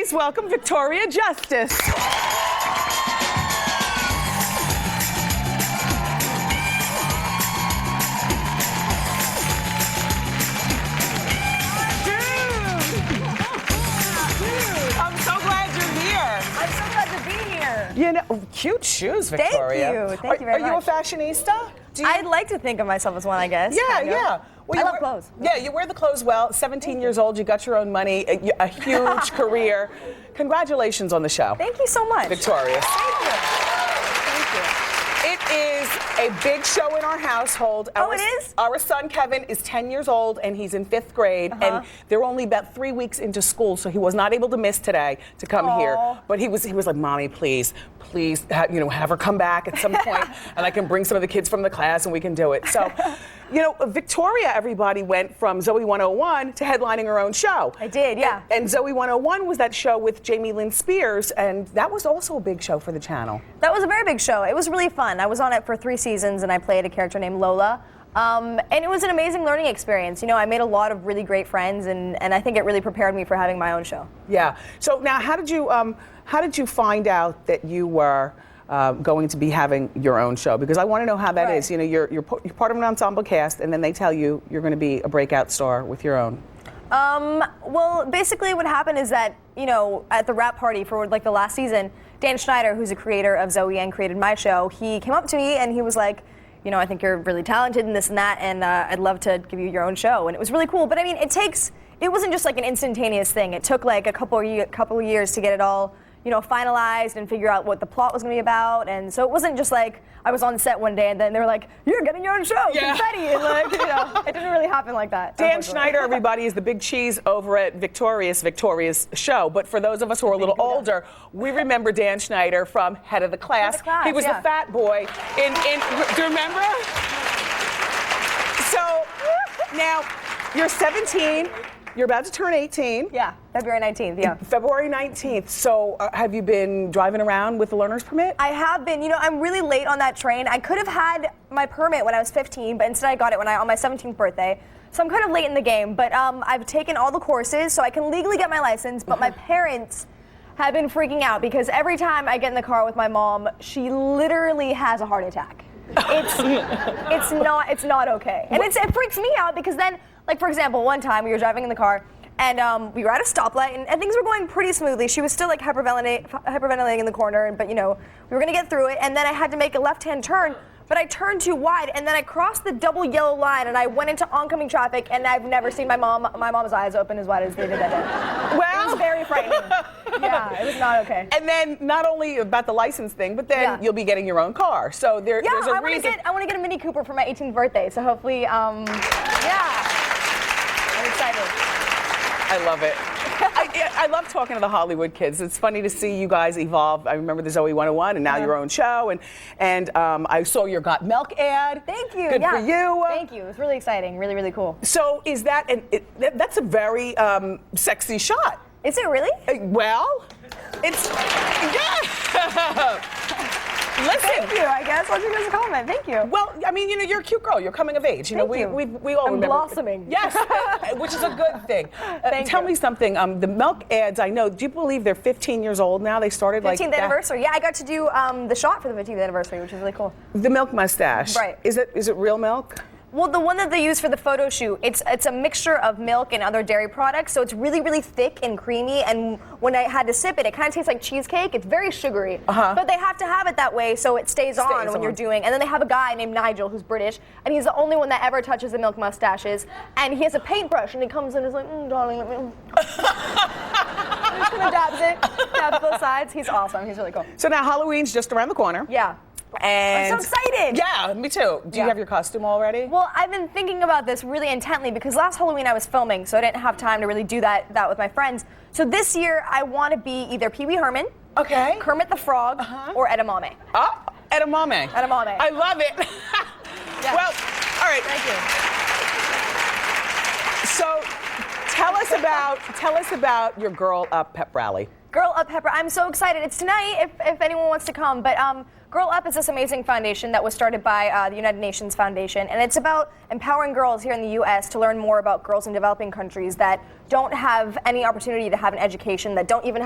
Please welcome Victoria Justice. You know, cute shoes, Victoria. Thank you very much. Are you a fashionista? I'd like to think of myself as one, I guess. Yeah, yeah. Well, I love clothes. Yeah, you wear the clothes well. 17 years old, you got your own money, a huge career. Congratulations on the show. Thank you so much. Victoria. Thank you. Thank you. It is a big show in our household. Oh, it is? Our son Kevin is 10 years old and he's in 5th grade, and they're only about 3 weeks into school, so he was not able to miss today to come here. But he was like, Mommy, please, have her come back at some point, and I can bring some of the kids from the class and we can do it. So, Victoria, everybody went from Zoe 101 to headlining her own show. I did, yeah. And Zoe 101 was that show with Jamie Lynn Spears, and that was also a big show for the channel. That was a very big show. It was really fun. I was on it for 3 seasons, and I played a character named Lola. And it was an amazing learning experience. I made a lot of really great friends, and I think it really prepared me for having my own show. Yeah. So now, how did you find out that you were going to be having your own show? Because I want to know how that is. You're part of an ensemble cast, and then they tell you you're going to be a breakout star with your own. Well, basically what happened is that, at the wrap party for the last season, Dan Schneider, who's a creator of Zoe and created my show, he came up to me and he was like, I think you're really talented in this and that, and I'd love to give you your own show. And it was really cool. But I mean, it wasn't just like an instantaneous thing. It took like a couple of years to get it all finalized and figure out what the plot was going to be about. And so it wasn't just like I was on set one day and then they were like, you're getting your own show, confetti. And it didn't really happen like that. Dan Schneider, everybody, is the big cheese over at Victoria's show. But for those of us who are a little older, we remember Dan Schneider from Head of the Class. He was the fat boy in do you remember? So now you're 17. You're about to turn 18. Yeah, February 19th, yeah. February 19th. So have you been driving around with the learner's permit? I have been. I'm really late on that train. I could have had my permit when I was 15, but instead I got it on my 17th birthday. So I'm kind of late in the game, but I've taken all the courses so I can legally get my license, but my parents have been freaking out because every time I get in the car with my mom, she literally has a heart attack. It's not okay. And it freaks me out because then, like, for example, one time we were driving in the car and we were at a stoplight and things were going pretty smoothly. She was still like hyperventilating in the corner, but we were gonna get through it, and then I had to make a left-hand turn, but I turned too wide and then I crossed the double yellow line and I went into oncoming traffic, and I've never seen my mom's eyes open as wide as they did that day. Well, it was very frightening. Yeah, it was not okay. And then not only about the license thing, but then you'll be getting your own car. So there's a reason. I want to get a Mini Cooper for my 18th birthday. So hopefully, I'm excited. I love it. I love talking to the Hollywood kids. It's funny to see you guys evolve. I remember the Zoe 101 and now your own show. And I saw your Got Milk ad. Thank you. Good for you. Thank you. It was really exciting. Really, really cool. So is that, that's a very sexy shot. Is it really? Well, it's, Listen. Thank you, I guess. I'll give you a compliment. Thank you. Well, I mean, you're a cute girl. You're coming of age. We all I'm remember. blossoming. Yes, which is a good thing. Tell me something. The milk ads, I know. Do you believe they're 15 years old now? They started 15th anniversary. Yeah, I got to do the shot for the 15th anniversary, which is really cool. The milk mustache. Right. Is it real milk? Well, the one that they use for the photo shoot, it's a mixture of milk and other dairy products, so it's really, really thick and creamy, and when I had to sip it, it kind of tastes like cheesecake. It's very sugary, but they have to have it that way so it stays on when you're doing. And then they have a guy named Nigel who's British, and he's the only one that ever touches the milk mustaches, and he has a paintbrush, and he comes in and is like, darling, let me... just kind of dabs both sides. He's awesome. He's really cool. So now Halloween's just around the corner. Yeah. And I'm so excited! Yeah, me too. Do you have your costume already? Well, I've been thinking about this really intently because last Halloween I was filming, so I didn't have time to really do that with my friends. So this year I want to be either Pee Wee Herman, Kermit the Frog, or Edamame. Oh, Edamame. Edamame. I love it. Well, all right. Thank you. So tell us about your Girl Up pep rally. Girl Up Pepper. I'm so excited. It's tonight if anyone wants to come. But Girl Up is this amazing foundation that was started by the United Nations Foundation. And it's about empowering girls here in the U.S. to learn more about girls in developing countries that don't have any opportunity to have an education, that don't even